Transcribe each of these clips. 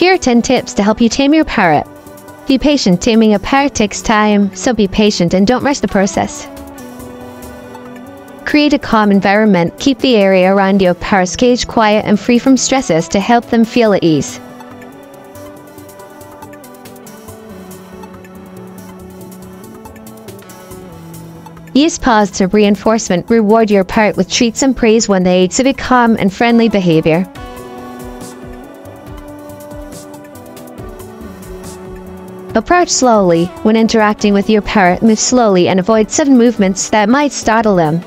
Here are 10 tips to help you tame your parrot. Be patient. Taming a parrot takes time, so be patient and don't rush the process. Create a calm environment. Keep the area around your parrot's cage quiet and free from stresses to help them feel at ease. Use positive reinforcement. Reward your parrot with treats and praise when they exhibit calm and friendly behavior. Approach slowly. When interacting with your parrot, move slowly and avoid sudden movements that might startle them.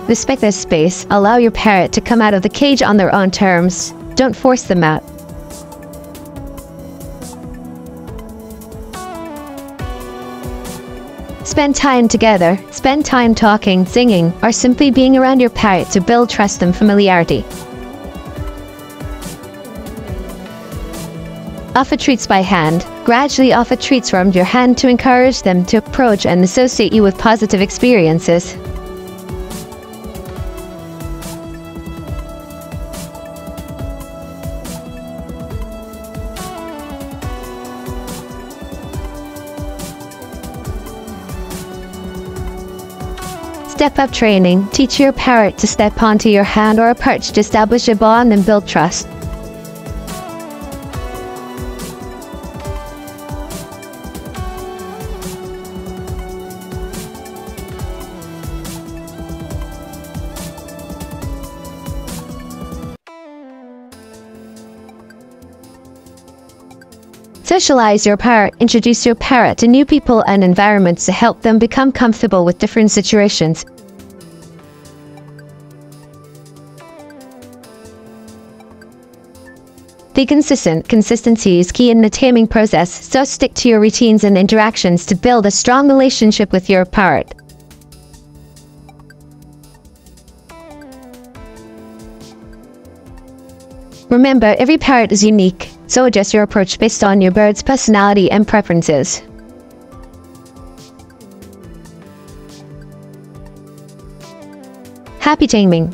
Respect their space. Allow your parrot to come out of the cage on their own terms. Don't force them out. Spend time together. Spend time talking, singing, or simply being around your parrot to build trust and familiarity. Offer treats by hand. Gradually offer treats from your hand to encourage them to approach and associate you with positive experiences. Step-up training. Teach your parrot to step onto your hand or a perch to establish a bond and build trust. Socialize your parrot. Introduce your parrot to new people and environments to help them become comfortable with different situations. Be consistent. Consistency is key in the taming process, so stick to your routines and interactions to build a strong relationship with your parrot. Remember, every parrot is unique, so adjust your approach based on your bird's personality and preferences. Happy taming!